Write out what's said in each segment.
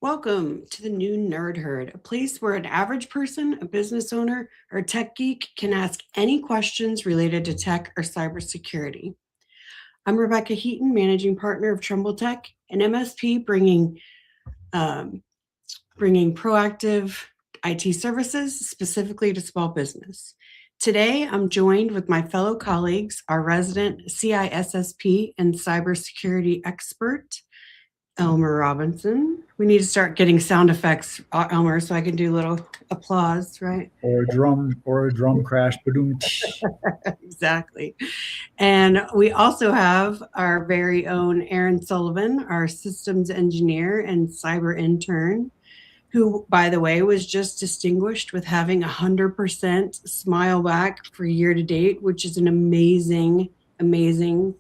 Welcome to the Noon Nerd Herd, a place where an average person, a business owner, or a tech geek can ask any questions related to tech or cybersecurity. I'm Rebecca Heaton, managing partner of Trumbull Tech, an MSP um, bringing proactive IT services specifically to small business. Today, I'm joined with my fellow colleagues, our resident CISSP and cybersecurity expert, Elmer Robinson. We need to start getting sound effects, Elmer, so I can do a little applause, right? Or a drum crash. Ba-doom. Exactly. And we also have our very own Aaron Sullivan, our systems engineer and cyber intern, who, by the way, was just distinguished with having 100% smile back for year to date, which is an amazing, amazing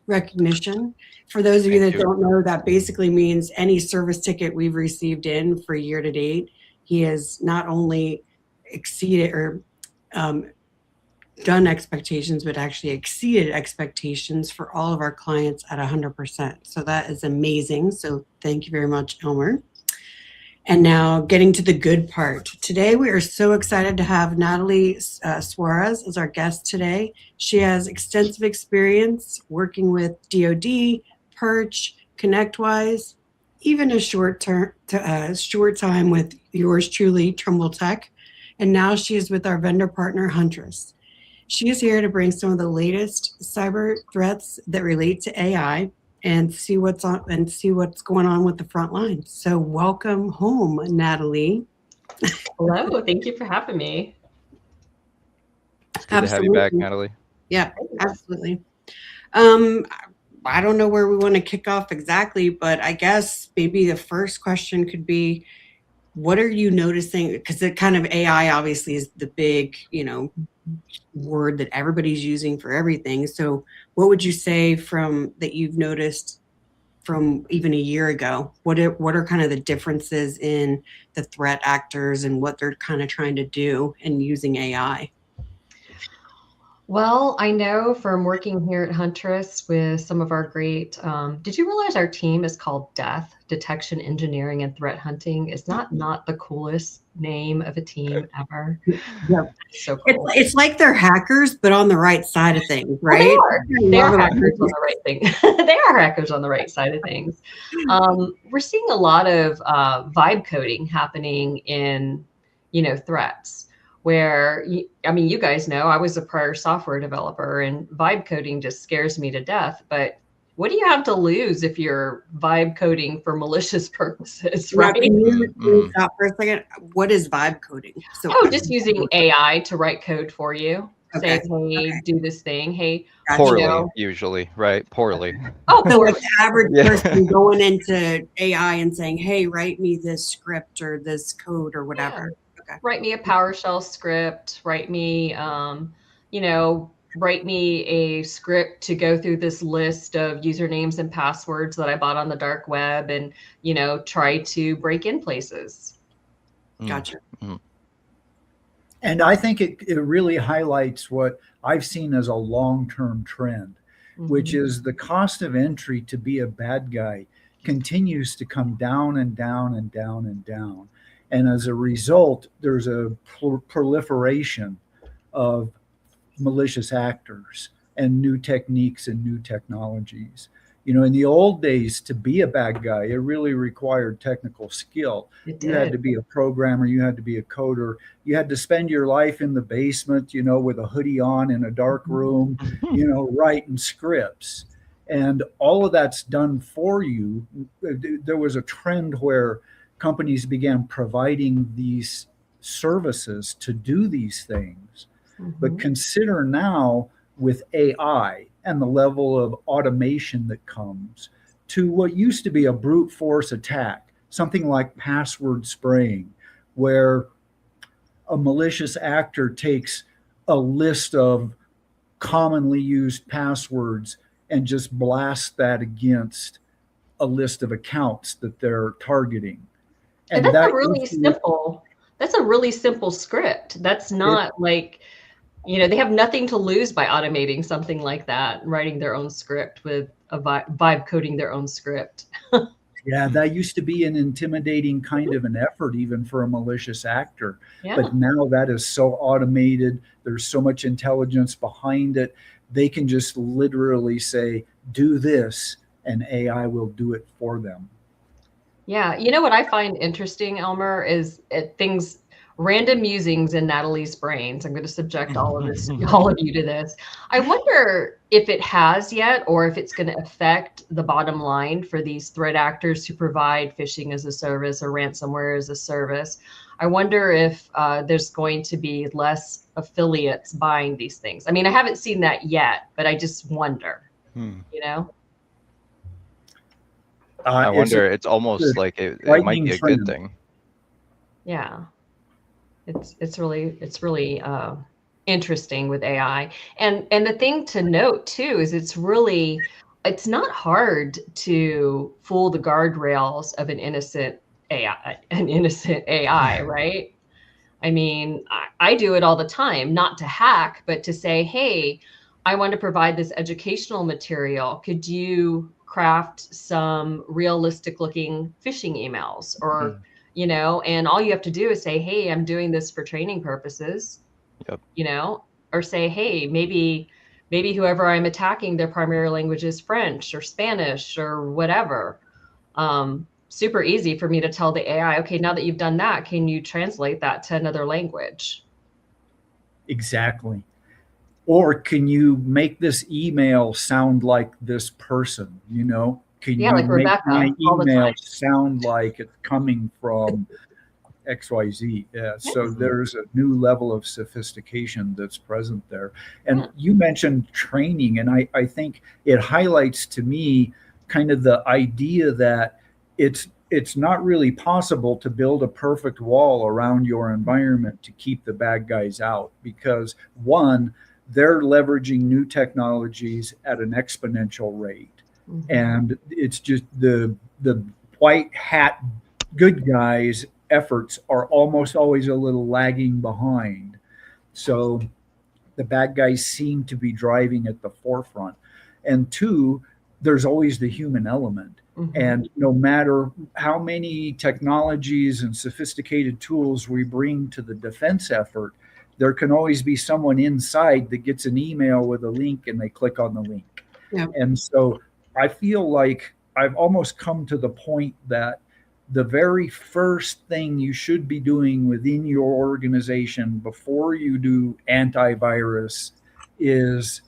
recognition. For those of you that don't know, that basically means any service ticket we've received in for year to date, he has not only exceeded or done expectations, but actually exceeded expectations for all of our clients at 100%. So that is amazing. So thank you very much, Elmer. And now getting to the good part. Today, we are so excited to have Natalie Suarez as our guest today. She has extensive experience working with DoD, Perch, ConnectWise, even a short time with yours truly, Trumbull Tech. And now she is with our vendor partner, Huntress. She is here to bring some of the latest cyber threats that relate to AI and see what's going on with the front lines. So welcome home, Natalie. Hello, thank you for having me. It's good to have you back, Natalie. Yeah, absolutely. I don't know where we want to kick off exactly, but I guess maybe the first question could be, what are you noticing? Because the kind of AI obviously is the big, word that everybody's using for everything. So what would you say that you've noticed from even a year ago? What are kind of the differences in the threat actors and what they're kind of trying to do in using AI? Well, I know from working here at Huntress with some of our great, did you realize our team is called DEATH, Detection, Engineering, and Threat Hunting? Is that not the coolest name of a team ever? Yeah. So cool. It's like they're hackers, but on the right side of things, right? Well, they are hackers on the right thing. They are hackers on the right side of things. We're seeing a lot of vibe coding happening in, threats. Where, you guys know I was a prior software developer, and vibe coding just scares me to death. But what do you have to lose if you're vibe coding for malicious purposes, right? Can you stop for a second? What is vibe coding? Just using AI to write code for you. Okay. Saying, hey, do this thing. Hey, poorly, usually, right? Poorly. Oh, so like the average person going into AI and saying, hey, write me this script or this code or whatever. Yeah. Write me a PowerShell script, write me a script to go through this list of usernames and passwords that I bought on the dark web and, try to break in places. Gotcha. Mm-hmm. And I think it really highlights what I've seen as a long-term trend, which is the cost of entry to be a bad guy continues to come down and down and down and down. And as a result, there's a proliferation of malicious actors and new techniques and new technologies. In the old days, to be a bad guy, it really required technical skill. You had to be a programmer, you had to be a coder, you had to spend your life in the basement, with a hoodie on in a dark room, writing scripts. And all of that's done for you. There was a trend where companies began providing these services to do these things. But consider now with AI and the level of automation that comes to what used to be a brute force attack, something like password spraying, where a malicious actor takes a list of commonly used passwords and just blasts that against a list of accounts that they're targeting. And that's a really simple script. That's not they have nothing to lose by automating something like that, writing their own script with a vibe coding their own script. Yeah, that used to be an intimidating kind of an effort, even for a malicious actor. Yeah. But now that is so automated. There's so much intelligence behind it. They can just literally say, do this, and AI will do it for them. Yeah. You know what I find interesting, Elmer, is random musings in Natalie's brains. I'm going to subject all of you to this. I wonder if it has yet, or if it's going to affect the bottom line for these threat actors who provide phishing as a service or ransomware as a service. I wonder if there's going to be less affiliates buying these things. I mean, I haven't seen that yet, but I just wonder, you know? I wonder, it's almost like it might be a good thing. Yeah. It's really interesting with AI. And the thing to note too is it's not hard to fool the guardrails of an innocent AI, right? I mean, I do it all the time, not to hack, but to say, hey, I want to provide this educational material. Could you craft some realistic looking phishing emails? Or, you know, and all you have to do is say, hey, I'm doing this for training purposes, you know, or say, hey, maybe whoever I'm attacking, their primary language is French or Spanish or whatever. Super easy for me to tell the AI, okay, now that you've done that, can you translate that to another language? Exactly. Or can you make this email sound like this person? You know, can you like make Rebecca, my email sound like it's coming from XYZ? Yeah. So there's a new level of sophistication that's present there. And you mentioned training, and I think it highlights to me kind of the idea that it's not really possible to build a perfect wall around your environment to keep the bad guys out, because one, they're leveraging new technologies at an exponential rate. And it's just the white hat good guys efforts are almost always a little lagging behind. So the bad guys seem to be driving at the forefront. And two, there's always the human element. And no matter how many technologies and sophisticated tools we bring to the defense effort, there can always be someone inside that gets an email with a link and they click on the link. And so I feel like I've almost come to the point that the very first thing you should be doing within your organization before you do antivirus is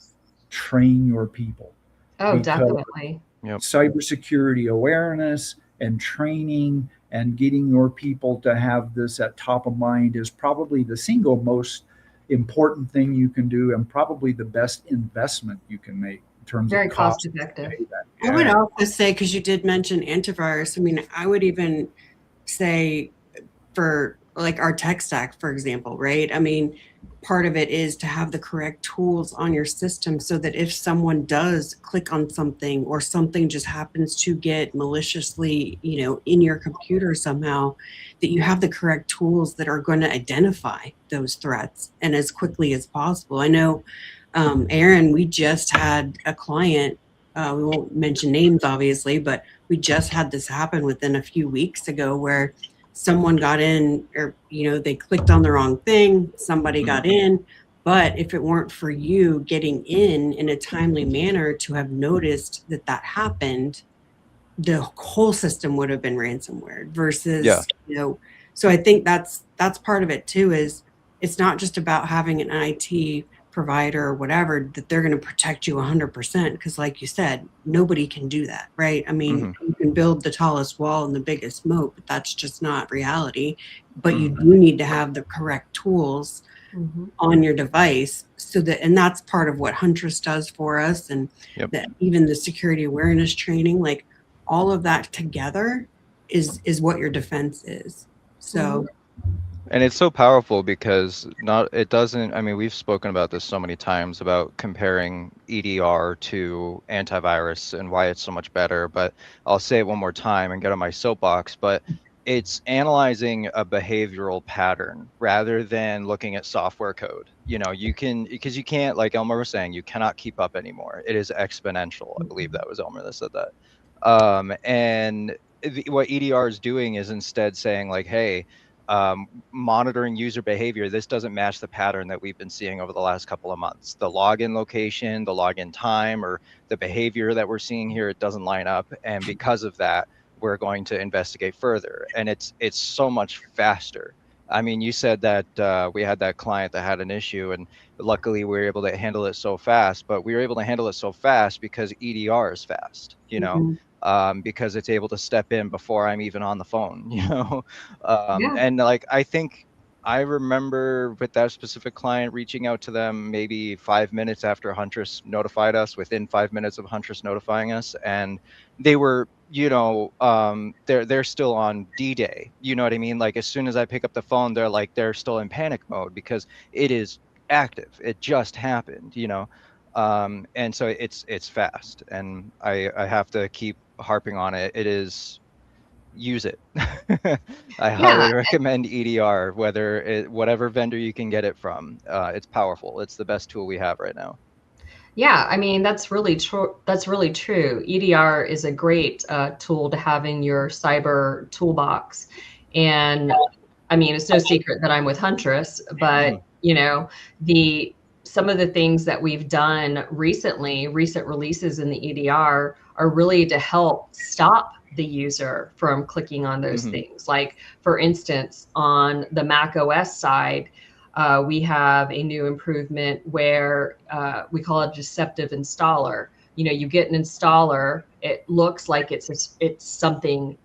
train your people. Oh, definitely. Cybersecurity awareness and training and getting your people to have this at top of mind is probably the single most important thing you can do, and probably the best investment you can make in terms of cost effective. I would also say, because you did mention antivirus, I mean, I would even say for like our tech stack, for example, right? I mean, part of it is to have the correct tools on your system so that if someone does click on something or something just happens to get maliciously, you know, in your computer somehow, that you have the correct tools that are going to identify those threats and as quickly as possible. I know, Aaron, we just had a client, we won't mention names obviously, but we just had this happen within a few weeks ago where someone got in, or, you know, they clicked on the wrong thing, somebody got in, but if it weren't for you getting in a timely manner to have noticed that that happened, the whole system would have been ransomware versus, you know, so I think that's part of it too, is it's not just about having an IT provider or whatever that they're going to protect you 100%, because like you said, nobody can do that, right? I mean, you can build the tallest wall and the biggest moat, but that's just not reality. But you do need to have the correct tools on your device, so that, and that's part of what Huntress does for us, and that even the security awareness training, like all of that together is what your defense is. So and it's so powerful because I mean, we've spoken about this so many times about comparing EDR to antivirus and why it's so much better, but I'll say it one more time and get on my soapbox, but it's analyzing a behavioral pattern rather than looking at software code. You know, because you can't, like Elmer was saying, you cannot keep up anymore. It is exponential. I believe that was Elmer that said that. And what EDR is doing is instead saying like, hey, monitoring user behavior, this doesn't match the pattern that we've been seeing over the last couple of months. The login location, the login time, or the behavior that we're seeing here, it doesn't line up. And because of that, we're going to investigate further. And it's so much faster. I mean, you said that we had that client that had an issue, and luckily we were able to handle it so fast. But we were able to handle it so fast because EDR is fast, you know, because it's able to step in before I'm even on the phone, you know. Yeah. And like, I think I remember with that specific client reaching out to them maybe 5 minutes after Huntress notified us, within 5 minutes of Huntress notifying us, and they were, you know, they're still on D-Day. You know what I mean? Like, as soon as I pick up the phone, they're still in panic mode because it is active. It just happened, you know. And so it's fast, and I have to keep harping on it. It is, use it. I highly recommend EDR, whatever vendor you can get it from. It's powerful. It's the best tool we have right now. Yeah, I mean, that's really true. That's really true. EDR is a great tool to have in your cyber toolbox. And I mean, it's no secret that I'm with Huntress, but you know, some of the things that we've done recently, recent releases in the EDR, are really to help stop the user from clicking on those things. Like, for instance, on the Mac OS side, we have a new improvement where we call it deceptive installer. You know, you get an installer, it looks like it's something,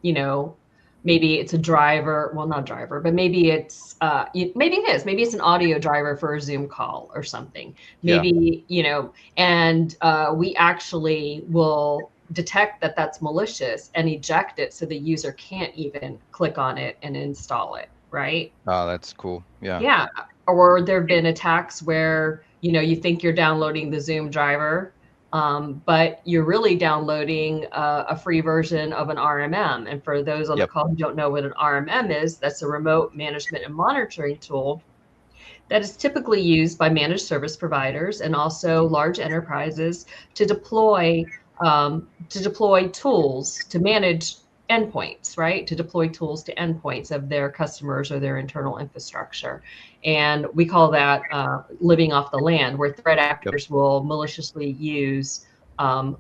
you know, maybe it's a driver, well, not driver, but maybe it's, maybe it is, maybe it's an audio driver for a Zoom call or something. Maybe, you know, and we actually will detect that that's malicious and eject it so the user can't even click on it and install it, right? Oh, that's cool. Yeah. Yeah. Or there have been attacks where, you know, you think you're downloading the Zoom driver, but you're really downloading a free version of an RMM. And for those on the call who don't know what an RMM is, that's a remote management and monitoring tool that is typically used by managed service providers and also large enterprises to deploy tools to manage endpoints, right? To deploy tools to endpoints of their customers or their internal infrastructure. And we call that living off the land, where threat actors will maliciously use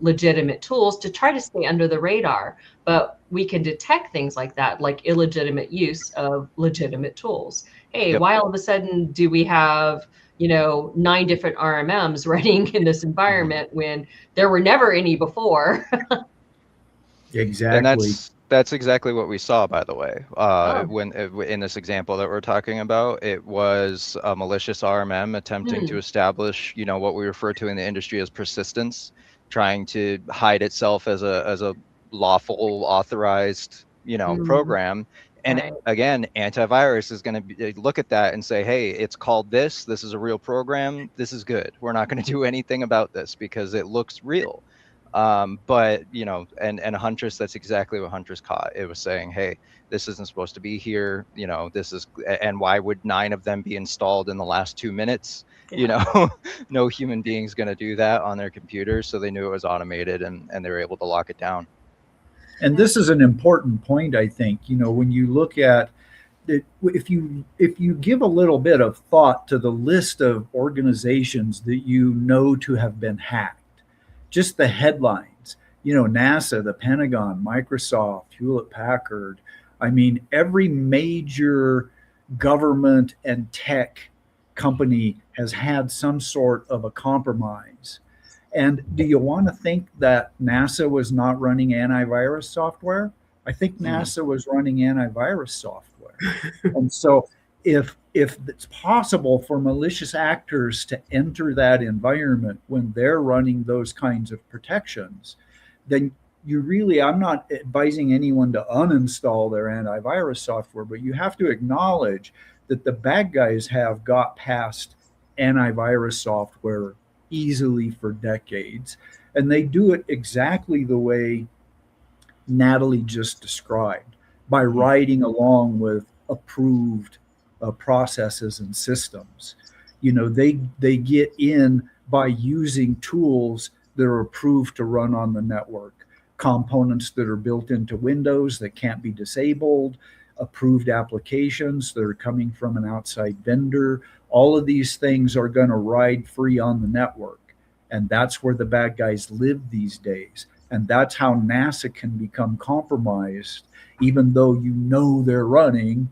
legitimate tools to try to stay under the radar. But we can detect things like that, like illegitimate use of legitimate tools. Hey, why all of a sudden do we have, you know, 9 different RMMs running in this environment when there were never any before? Exactly. And that's exactly what we saw, by the way. When in this example that we're talking about, it was a malicious RMM attempting to establish, you know, what we refer to in the industry as persistence, trying to hide itself as a lawful, authorized, you know, program. And again, antivirus is going to look at that and say, hey, it's called this. This is a real program. This is good. We're not going to do anything about this because it looks real. But, you know, and Huntress, that's exactly what Huntress caught. It was saying, hey, this isn't supposed to be here. You know, this is, and why would 9 of them be installed in the last 2 minutes? You know, no human being's going to do that on their computer. So they knew it was automated, and they were able to lock it down. And this is an important point, I think. You know, when you look at it, if you give a little bit of thought to the list of organizations that you know to have been hacked, just the headlines, you know, NASA, the Pentagon, Microsoft, Hewlett Packard. I mean, every major government and tech company has had some sort of a compromise. And do you want to think that NASA was not running antivirus software? I think NASA was running antivirus software. And so if it's possible for malicious actors to enter that environment when they're running those kinds of protections, then you really, I'm not advising anyone to uninstall their antivirus software, but you have to acknowledge that the bad guys have got past antivirus software easily for decades. And they do it exactly the way Natalie just described, by riding along with approved processes and systems. You know, they get in by using tools that are approved to run on the network. components that are built into Windows that can't be disabled, approved applications that are coming from an outside vendor. All of these things are going to ride free on the network. And that's where the bad guys live these days. And that's how NASA can become compromised, even though you know they're running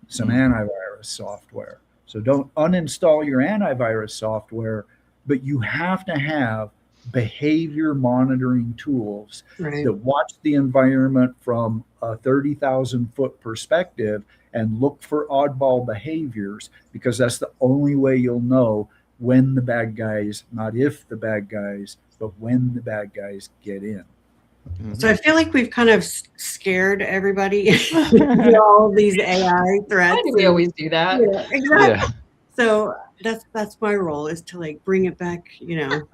some antivirus software. So don't uninstall your antivirus software, but you have to have behavior monitoring tools that watch the environment from a 30,000 foot perspective and look for oddball behaviors, because that's the only way you'll know when the bad guys, not if the bad guys, but when the bad guys get in. So I feel like we've kind of scared everybody with all these AI threats. Why do we always do that? Yeah, exactly. Yeah. So that's my role, is to like bring it back, to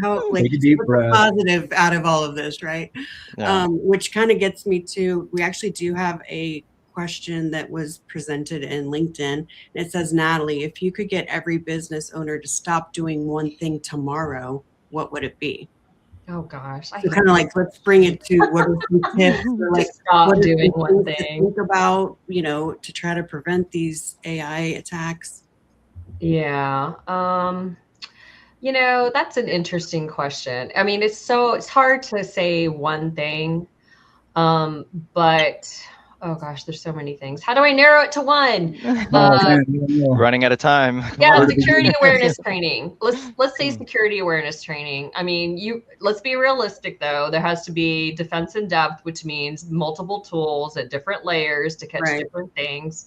how like Take a deep what's breath. positive out of all of this, right? Yeah. Which kind of gets me to, we actually do have a question that was presented in LinkedIn. And it says, Natalie, if you could get every business owner to stop doing one thing tomorrow, what would it be? Oh gosh. So kind of like, let's bring it to what are some tips or like Stop what are doing some one things to thing. think about, to try to prevent these AI attacks? Yeah. That's an interesting question. I mean, it's hard to say one thing. But oh gosh, there's so many things. How do I narrow it to one? Running out of time. Come Yeah, on. security awareness training. Let's say security awareness training. I mean, let's be realistic though. There has to be defense in depth, which means multiple tools at different layers to catch different things.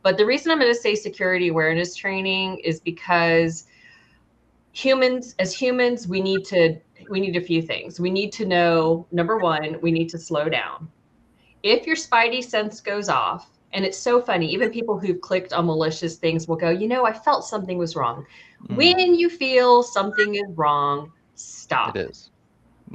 But the reason I'm going to say security awareness training is because as humans, we need a few things. We need to know, number one, we need to slow down. If your spidey sense goes off, and it's so funny, even people who've clicked on malicious things will go, I felt something was wrong. When you feel something is wrong, stop. It is.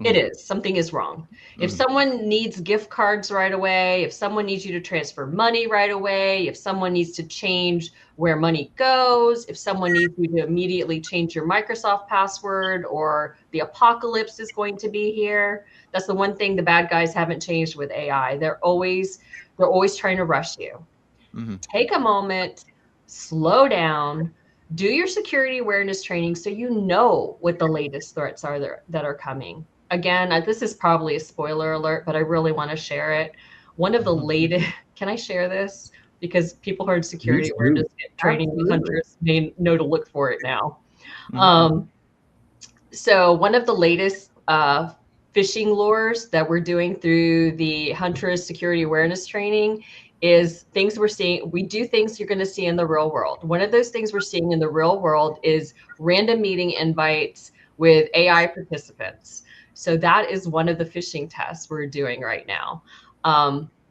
It is. Something is wrong. If someone needs gift cards right away, if someone needs you to transfer money right away, if someone needs to change where money goes, if someone needs you to immediately change your Microsoft password, or the apocalypse is going to be here. That's the one thing the bad guys haven't changed with AI. They're always trying to rush you. Take a moment, slow down, do your security awareness training so you know what the latest threats are that are coming. Again, this is probably a spoiler alert, but I really want to share it. One of the latest, can I share this? Because people heard security awareness training with Huntress may know to look for it now. So one of the latest phishing lures that we're doing through the Huntress security awareness training is things we're seeing. We do things you're going to see in the real world. One of those things we're seeing in the real world is random meeting invites with AI participants. So that is one of the phishing tests we're doing right now.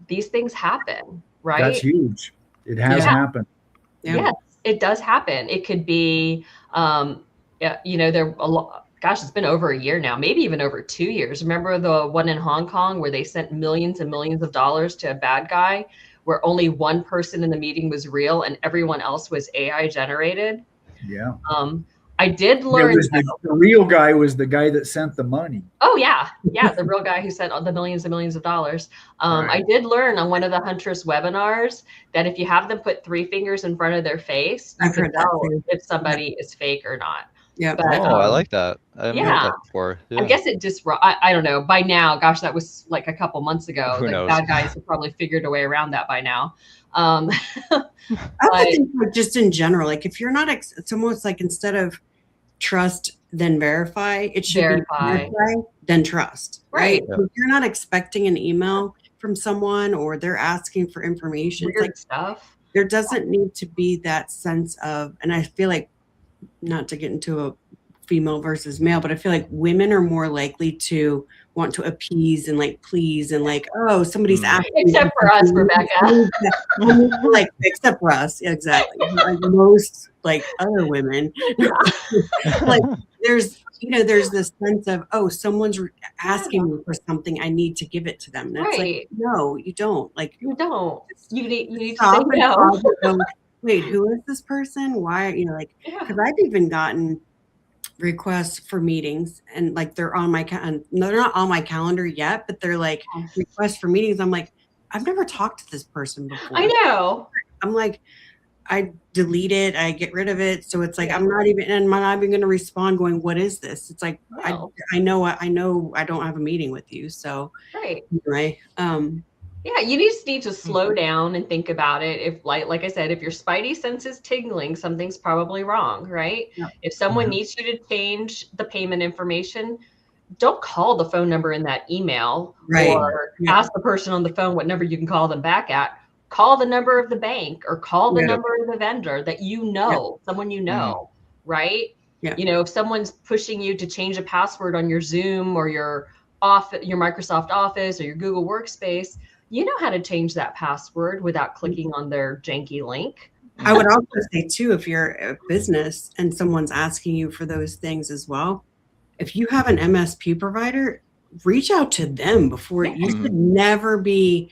These things happen, right? That's huge. It has happened. Yes, it does happen. It could be, there a lot. Gosh, it's been over a year now, maybe even over 2 years. Remember the one in Hong Kong where they sent millions and millions of dollars to a bad guy, where only one person in the meeting was real and everyone else was AI generated? Yeah. I did learn the real guy was the guy that sent the money. Oh yeah, the real guy who sent the millions and millions of dollars. I did learn on one of the Huntress webinars that if you have them put 3 fingers in front of their face, you can tell if somebody is fake or not. Yeah. But, I like that. I haven't heard that before. Yeah. I guess it just, I don't know. By now, gosh, that was like a couple months ago. Who knows? Bad guys have probably figured a way around that by now. I would think like just in general, like if you're not, it's almost like instead of trust then verify, it should be verify then trust, right? Yeah. If you're not expecting an email from someone or they're asking for information, weird like stuff. There doesn't need to be that sense of, and I feel like, not to get into a female versus male, but I feel like women are more likely to want to appease and like please and like, oh, somebody's asking. Except for us, Rebecca. Like, except for us, exactly. Like most like other women, like there's this sense of, oh, someone's asking me for something, I need to give it to them. And it's like, no, you don't. Like you don't. You need to stop say no. Wait, who is this person? Why? Because I've even gotten requests for meetings, and like they're on my no, they're not on my calendar yet, but they're like requests for meetings. I'm like, I've never talked to this person before. I know. I'm like, I delete it, I get rid of it. So it's like, I'm not even going to respond going, what is this? It's like, Wow. I know I don't have a meeting with you. So Right. anyway, yeah, you just need to slow down and think about it. If like I said, if your spidey sense is tingling, something's probably wrong, right? Yeah. If someone needs you to change the payment information, don't call the phone number in that email, Right. or ask the person on the phone what number you can call them back at. Call the number of the bank, or call the number of the vendor that you know, someone you know, right? Yeah. You know, if someone's pushing you to change a password on your Zoom or your Microsoft Office or your Google Workspace, you know how to change that password without clicking on their janky link. I would also say too, if you're a business and someone's asking you for those things as well, if you have an MSP provider, reach out to them before. You should never be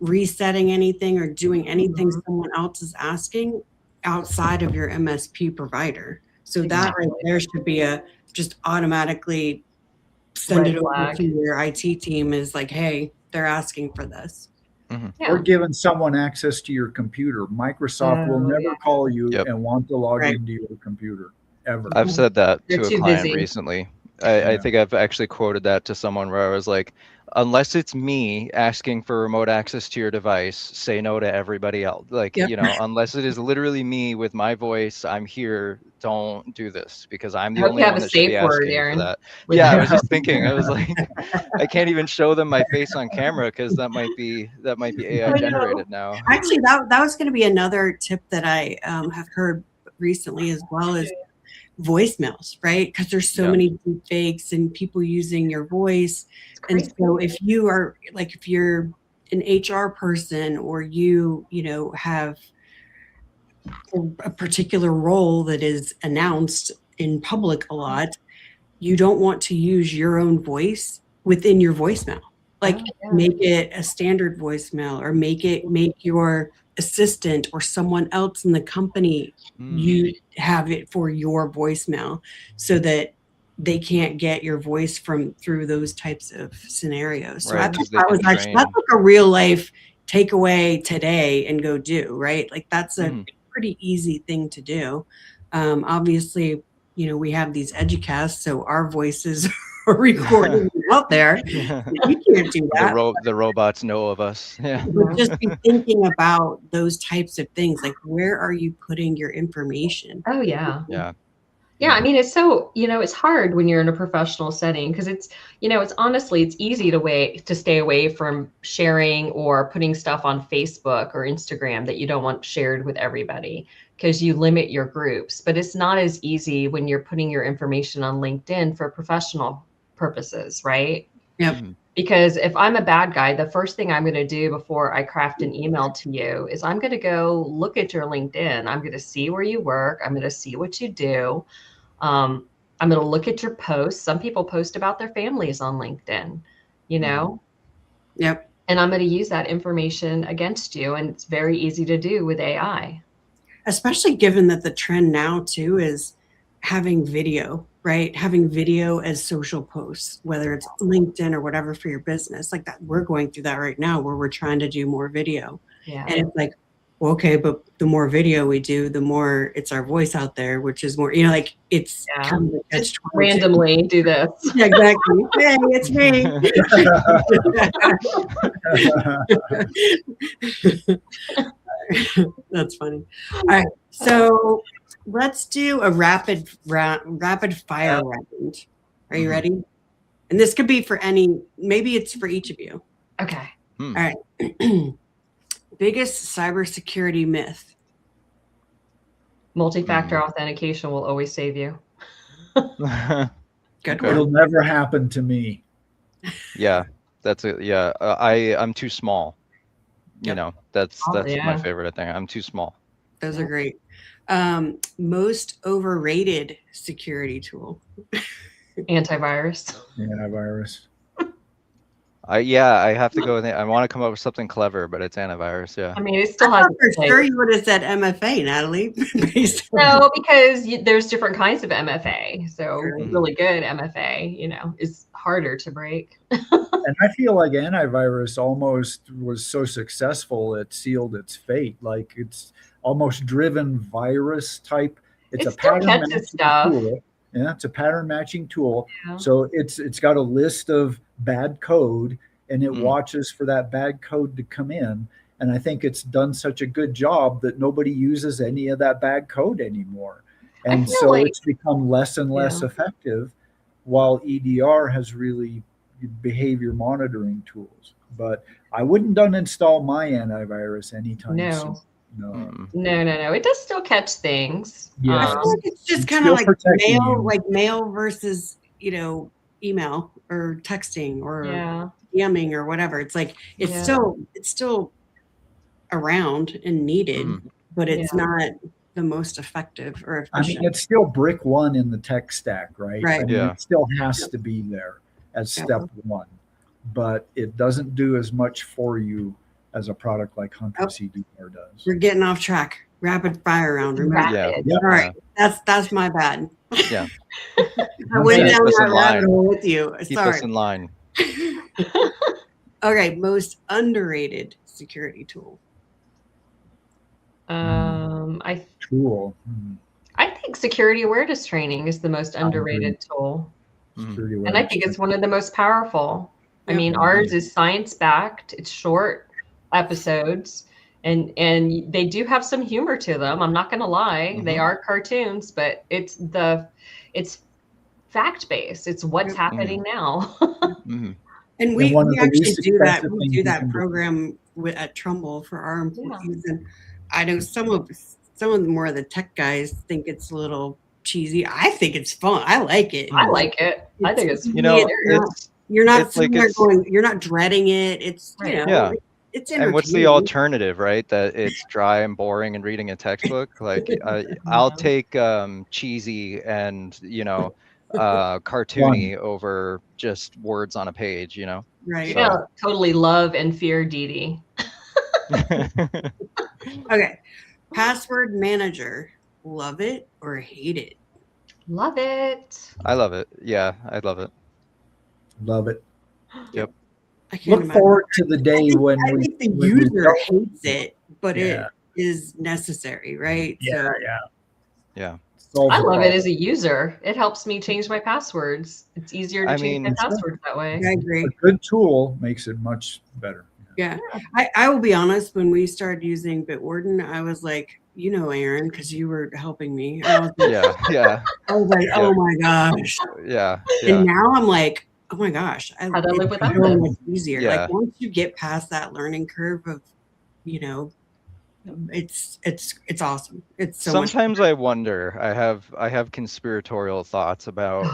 resetting anything or doing anything someone else is asking outside of your MSP provider. So that right there should be just automatically send it over to your IT team, is like, hey, they're asking for this. Or giving someone access to your computer. Microsoft will never call you and want to log into your computer ever. I've said that to a client busy. recently. I think I've actually quoted that to someone where I was like, unless it's me asking for remote access to your device, say no to everybody else. Like, you know, unless it is literally me with my voice, I'm here, don't do this, because I'm the only one that should be asking for that. Yeah, I was just thinking, I was like, I can't even show them my face on camera because that might be AI generated now. Actually, that was going to be another tip that I have heard recently as well, is voicemails, right? Because there's so many deep fakes and people using your voice. And so if you are like, if you're an HR person, or you know, have a particular role that is announced in public a lot, you don't want to use your own voice within your voicemail. Like make it a standard voicemail, or make your assistant or someone else in the company, you have it for your voicemail, so that they can't get your voice through those types of scenarios. So I thought that was actually, that's like a real life takeaway today and go do, right? Like that's a pretty easy thing to do. Obviously, you know, we have these educasts, so our voices are recorded out there. You can't do that. The robots know of us. Yeah. But just be thinking about those types of things, like where are you putting your information? Oh yeah. Yeah. I mean, it's so, you know, it's hard when you're in a professional setting, because it's, you know, it's honestly, it's easy to stay away from sharing or putting stuff on Facebook or Instagram that you don't want shared with everybody, because you limit your groups. But it's not as easy when you're putting your information on LinkedIn for professional purposes, right? Yep. Because if I'm a bad guy, the first thing I'm going to do before I craft an email to you is I'm going to go look at your LinkedIn. I'm going to see where you work. I'm going to see what you do. I'm going to look at your posts. Some people post about their families on LinkedIn, you know? Yep. And I'm going to use that information against you. And it's very easy to do with AI. Especially given that the trend now too is having video, right? Having video as social posts, whether it's LinkedIn or whatever for your business, like that. We're going through that right now, where we're trying to do more video. Yeah. And it's like, well, okay, but the more video we do, the more it's our voice out there, which is more, you know, like it's kind of a just randomly do this. Yeah, exactly. Hey, it's me. That's funny. All right, so let's do a rapid fire round. Are you ready? And this could be for maybe it's for each of you. Okay. All right. Biggest cybersecurity myth. Multi-factor authentication will always save you. Good one. It'll never happen to me. Yeah, that's it. Yeah, I'm too small. You know, that's my favorite thing. I'm too small. Those are great. Most overrated security tool. Antivirus. Antivirus. I have to go with it. I want to come up with something clever, but it's antivirus. Yeah. I mean, it I still has thought its for place. sure you would have said MFA, Natalie. Based on- No, because there's different kinds of MFA. So Sure. really good MFA, is harder to break. And I feel like antivirus almost was so successful it sealed its fate. Like it's almost driven virus type. It's It a still pattern catches matching stuff. tool. Yeah, it's a pattern matching tool. Yeah. So it's got a list of bad code and it watches for that bad code to come in. And I think it's done such a good job that nobody uses any of that bad code anymore. And feel so like- it's become less and less effective, while EDR has really behavior monitoring tools. But I wouldn't uninstall my antivirus anytime soon. No. No. It does still catch things. Yeah. I feel like it's just It's kind of still like protecting mail, you. like mail versus, email or texting or Yeah. DMing or whatever. It's like it's Yeah. still around and needed, but it's not the most effective or I efficient. mean, it's still brick one in the tech stack, right? Right. I mean, Yeah. it still has to be there as step one, but it doesn't do as much for you as a product like Huntress EDR does. We're getting off track. Rapid fire round. Remember? Rapid. Yeah. All right. That's my bad. Yeah. I went Keep down us that in rabbit line. hole with you. Keep Sorry. us in line. Okay, most underrated security tool. I Tool. think security awareness training is the most underrated tool. Security And I awareness. think it's one of the most powerful. I Yeah. mean, ours is science-backed. It's short episodes, and they do have some humor to them. I'm not going to lie. They are cartoons, but it's fact-based. It's what's happening now. And we one of the actually least do that. expensive We things do you that can do. program at Trumbull for our employees, and I know some of the more of the tech guys think it's a little cheesy. I think it's fun. I like it. I like it. I think it's You're not it's like sitting there going. You're not dreading it. It's Yeah. It's And what's the entertaining. alternative, right? That it's dry and boring and reading a textbook. Like I'll take cheesy and cartoony over just words on a page. Right. So. Totally love and fear Dee Dee. Okay. Password manager. Love it or hate it? Love it. I love it. Yeah, I love it. Love it. Yep. I can't Look imagine. forward to the day when I we think the when we user don't- hates it, but Yeah. it is necessary, right? Yeah, So, Yeah. solve I the love it problem. as a user. It helps me change my passwords. It's easier to I change my mean- passwords that way. I agree. A good tool makes it much better. Yeah. I will be honest, when we started using Bitwarden, I was like, Aaron, because you were helping me. I was like, Yeah. oh my gosh. Yeah. And now I'm like, oh my gosh. How'd I live it's without so this? much easier. Yeah. Like once you get past that learning curve of, it's awesome. It's so much Sometimes I wonder. I have conspiratorial thoughts about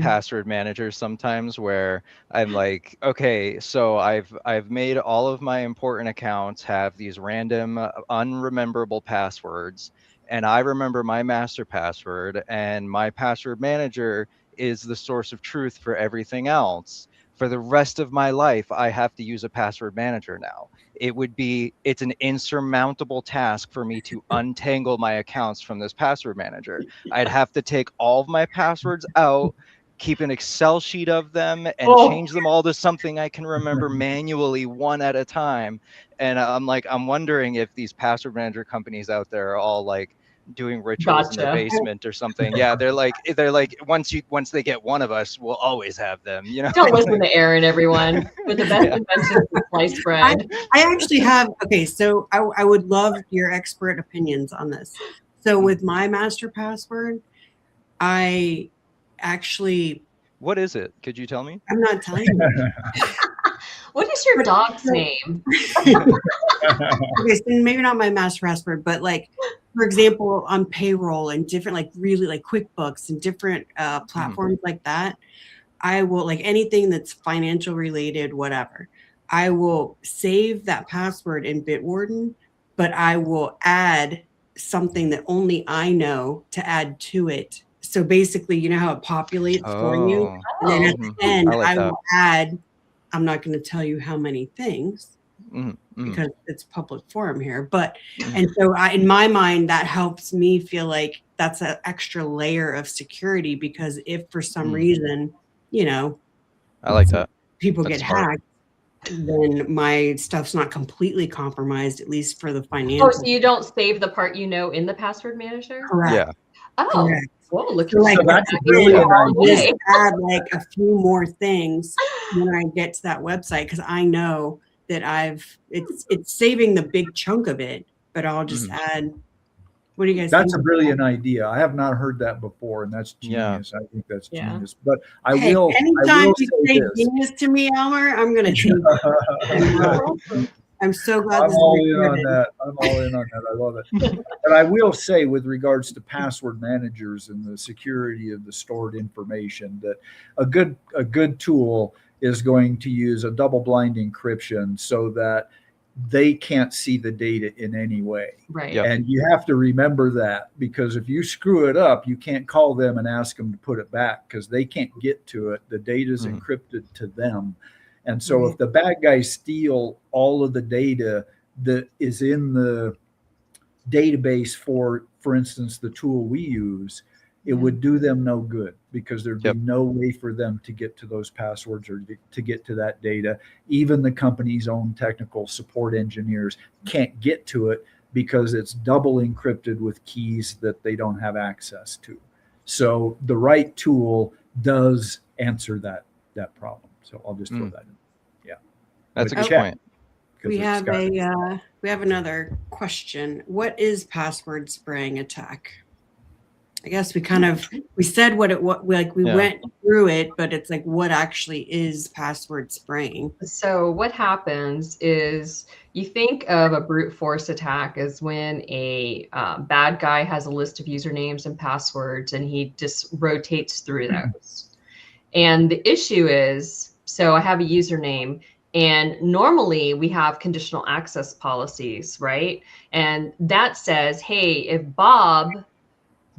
password managers sometimes, where I'm like, okay, so I've made all of my important accounts have these random unrememberable passwords, and I remember my master password, and my password manager is the source of truth for everything else. For the rest of my life, I have to use a password manager now. It's an insurmountable task for me to untangle my accounts from this password manager. I'd have to take all of my passwords out, keep an Excel sheet of them, and change them all to something I can remember manually one at a time. And I'm wondering if these password manager companies out there are all like doing rituals in their Gotcha. basement or something. Yeah, they're like once they get one of us, we'll always have them. Don't listen to Aaron, everyone. With the best inventions of sliced bread. I actually have, so I would love your expert opinions on this. So with my master password, I actually, What is it? Could you tell me? I'm not telling you. What is your dog's name? Okay, so maybe not my master password, but like, for example, on payroll and different, like really like QuickBooks and different platforms like that, I will like anything that's financial related, whatever. I will save that password in Bitwarden, but I will add something that only I know to add to it. So basically, you know how it populates for you? And then at the end, I like I that. will add I'm not going to tell you how many things because it's public forum here. But, and so in my mind, that helps me feel like that's an extra layer of security, because if for some reason, you know, I like that. people That's get smart. hacked, then my stuff's not completely compromised, at least for the Oh, financial. so you don't save the part in the password manager? Correct. Yeah. Oh, Correct. well, look So like, So that's a I'll brilliant just idea. add like a few more things when I get to that website, because I know that it's saving the big chunk of it, but I'll just add. What do you guys think? That's a brilliant idea. I have not heard that before, and that's Yeah. genius. I think that's Yeah. genius. But I Hey, will anytime you say say this. genius to me, Elmer, I'm gonna take it. I'm so glad I'm this is all in on recorded. that. I'm all in on that. I love it. But I will say, with regards to password managers and the security of the stored information, that a good tool is going to use a double-blind encryption so that they can't see the data in any way. Right. Yep. And you have to remember that, because if you screw it up, you can't call them and ask them to put it back, because they can't get to it. The data is encrypted to them. And so if the bad guys steal all of the data that is in the database for instance, the tool we use, it would do them no good, because there'd be no way for them to get to those passwords or to get to that data. Even the company's own technical support engineers can't get to it, because it's double encrypted with keys that they don't have access to. So the right tool does answer that problem. So I'll just throw that in. Yeah. That's a But good check, point. 'cause We it's have got- we have another question. What is password spraying attack? I guess we said we went through it, but it's like, what actually is password spraying? So what happens is, you think of a brute force attack as when a bad guy has a list of usernames and passwords, and he just rotates through those. And the issue is, so I have a username, and normally we have conditional access policies, right? And that says, hey, if Bob,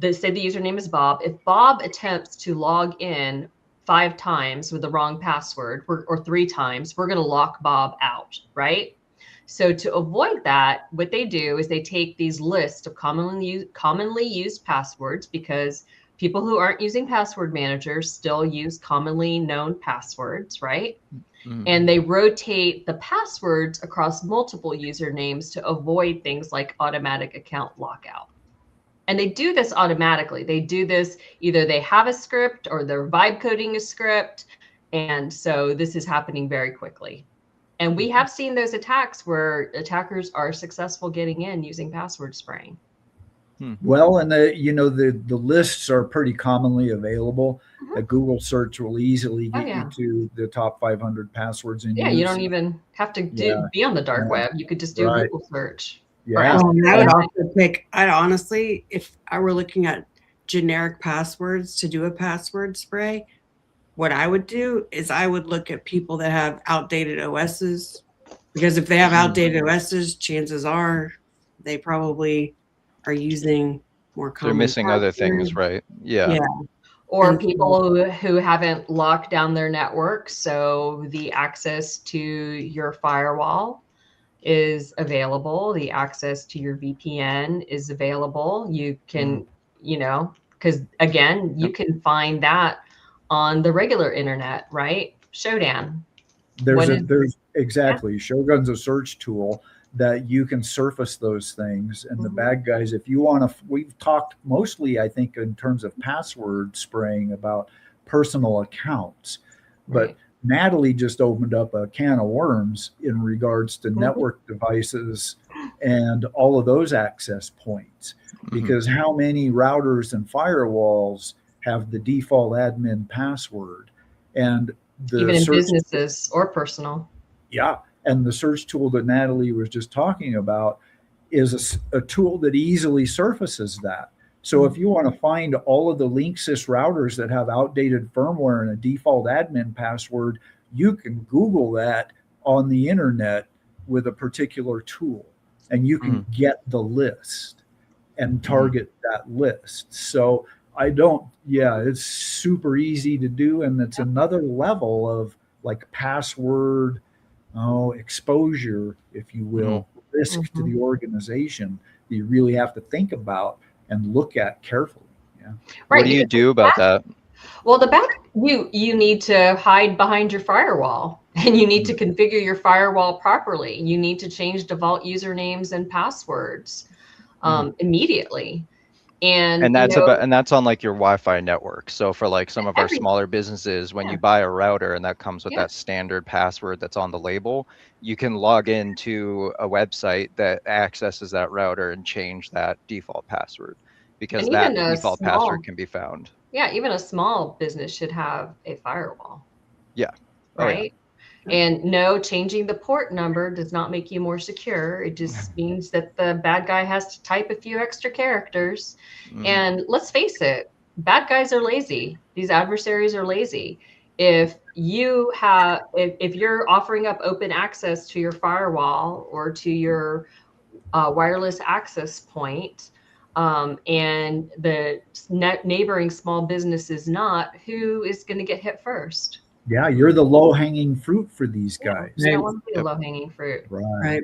say the username is Bob, if Bob attempts to log in 5 times with the wrong password, or 3 times, we're going to lock Bob out, right? So to avoid that, what they do is they take these lists of commonly used passwords, because people who aren't using password managers still use commonly known passwords, right? And they rotate the passwords across multiple usernames to avoid things like automatic account lockout. And they do this automatically. They do this, either they have a script or they're vibe coding a script. And so this is happening very quickly. And we have seen those attacks where attackers are successful getting in using password spraying. Well, and the lists are pretty commonly available. A Google search will easily get you to the top 500 passwords in use. You don't even have to be on the dark web. You could just do a Google search. Yeah. I'd honestly, if I were looking at generic passwords to do a password spray, what I would do is I would look at people that have outdated OSs, because if they have outdated OSs, chances are they probably are using more common. They're missing other things, right? Yeah. Or people who haven't locked down their network, so the access to your firewall is available. The access to your VPN is available. You can, because again, you can find that on the regular internet, right? Shodan. There's exactly. Shogun's a search tool that you can surface those things. And the bad guys, if you want to, we've talked mostly, I think, in terms of password spraying about personal accounts, but Natalie just opened up a can of worms in regards to network devices and all of those access points, because how many routers and firewalls have the default admin password? And even in businesses or personal. Yeah. And the search tool that Natalie was just talking about is a tool that easily surfaces that. So if you want to find all of the Linksys routers that have outdated firmware and a default admin password, you can Google that on the internet with a particular tool, and you can get the list and target that list. So it's super easy to do. And it's another level of like password exposure, if you will, risk to the organization that you really have to think about and look at carefully. Yeah. Right. What do you do about that? Well, you need to hide behind your firewall, and you need to configure your firewall properly. You need to change default usernames and passwords immediately. And that's on like your Wi-Fi network. So for like some of our smaller businesses, when you buy a router and that comes with that standard password that's on the label, you can log into a website that accesses that router and change that default password, because that default password can be found. Yeah, even a small business should have a firewall. Yeah. Right. And no, changing the port number does not make you more secure. It just means that the bad guy has to type a few extra characters. And let's face it, bad guys are lazy. These adversaries are lazy. If you're offering up open access to your firewall or to your wireless access point, and the neighboring small business is not, who is going to get hit first? Yeah, you're the low-hanging fruit for these guys. You don't want to be the low-hanging fruit. Right.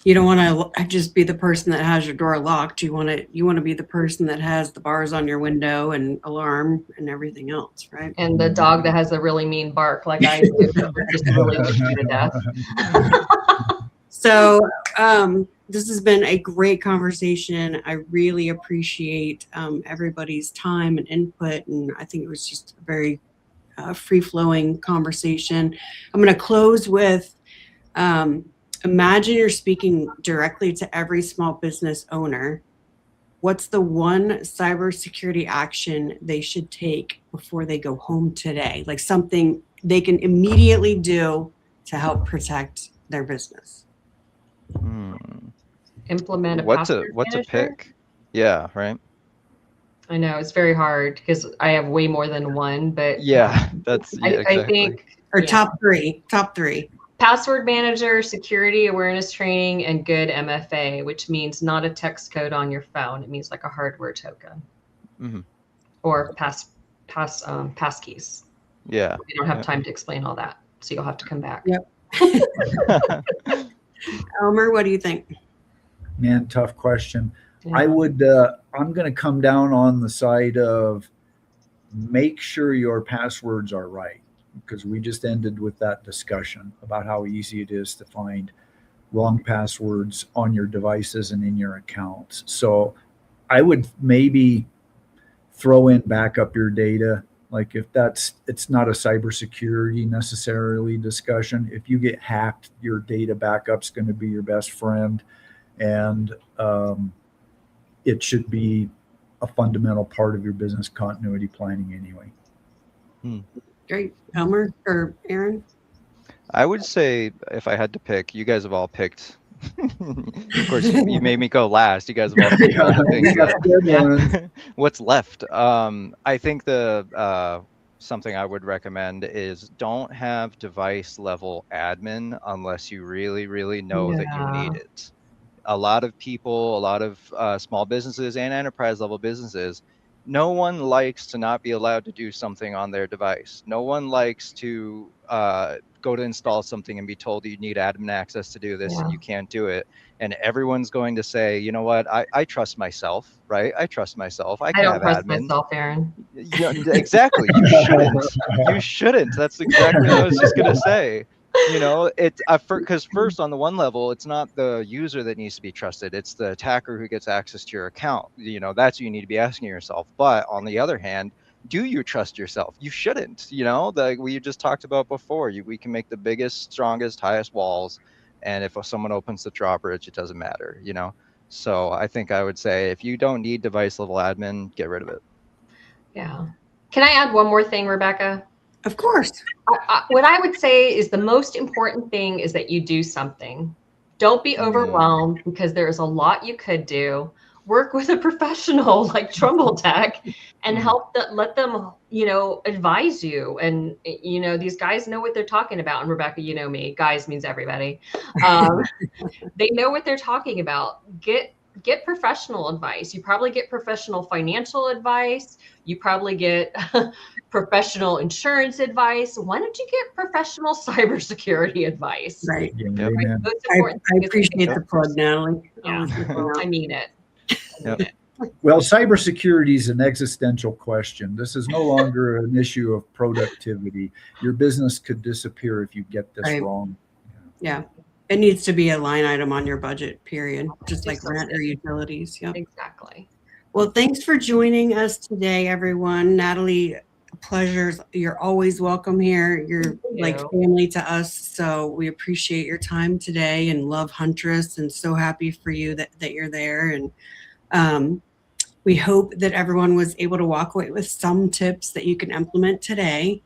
You don't want to just be the person that has your door locked. You want to be the person that has the bars on your window and alarm and everything else, right? And the dog that has a really mean bark, like I do, just really puts you to death. So this has been a great conversation. I really appreciate everybody's time and input, and I think it was just a very free-flowing conversation. I'm going to close with, imagine you're speaking directly to every small business owner. What's the one cybersecurity action they should take before they go home today? Like something they can immediately do to help protect their business. Implement a what's password a manager? pick? Yeah, right. I know it's very hard because I have way more than one, but exactly. I think top three. Password manager, security awareness training, and good MFA, which means not a text code on your phone. It means like a hardware token or passkeys. Yeah. We don't have time to explain all that, so you'll have to come back. Yep. Elmer, what do you think? Man, tough question. Yeah. I'm going to come down on the side of make sure your passwords are right, because we just ended with that discussion about how easy it is to find wrong passwords on your devices and in your accounts. So I would maybe throw in backup your data. Like it's not a cybersecurity necessarily discussion. If you get hacked, your data backup's going to be your best friend. And it should be a fundamental part of your business continuity planning anyway. Great. Elmer or Aaron? I would say if I had to pick, you guys have all picked. Of course, you made me go last. You guys have all picked all the things. What's left? I think something I would recommend is don't have device level admin unless you really, really know that you need it. A lot of people, a lot of small businesses and enterprise level businesses, no one likes to not be allowed to do something on their device. No one likes to go to install something and be told you need admin access to do this and you can't do it. And everyone's going to say, you know what, I trust myself, right? I trust myself. I don't trust myself, Aaron. Yeah, exactly. You shouldn't. You shouldn't. That's exactly what I was just going to say. You know, because first on the one level, it's not the user that needs to be trusted. It's the attacker who gets access to your account. You know, that's what you need to be asking yourself. But on the other hand, do you trust yourself? You shouldn't. You know, like we just talked about before, we can make the biggest, strongest, highest walls. And if someone opens the drawbridge, it doesn't matter, you know? So I think I would say if you don't need device level admin, get rid of it. Yeah. Can I add one more thing, Rebecca? Of course. What I would say is the most important thing is that you do something. Don't be overwhelmed because there's a lot you could do. Work with a professional like Trumbull Tech and let them, advise you. And, these guys know what they're talking about. And Rebecca, you know me, guys means everybody. They know what they're talking about. Get get professional advice. You probably get professional financial advice. You probably get professional insurance advice. Why don't you get professional cybersecurity advice? Right. Yeah, Yep. Right? amen. Most I important thing is appreciate get the plug, Natalie. Yeah, Always looking well, out. I mean it. Yep. Well, cybersecurity is an existential question. This is no longer an issue of productivity. Your business could disappear if you get this Right. wrong. Yeah. It needs to be a line item on your budget, period. Just like Just rent or something. utilities. Yep. Exactly. Well, thanks for joining us today, everyone. Natalie, pleasures. You're always welcome here. You're Thank like you. family to us. So we appreciate your time today and love Huntress and so happy for you that you're there. And we hope that everyone was able to walk away with some tips that you can implement today.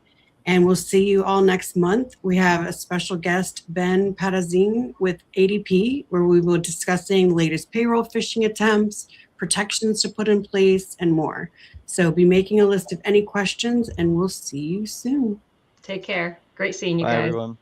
And we'll see you all next month. We have a special guest, Ben Patazine with ADP, where we will be discussing latest payroll phishing attempts, protections to put in place, and more. So be making a list of any questions, and we'll see you soon. Take care. Great seeing you Bye, guys. everyone.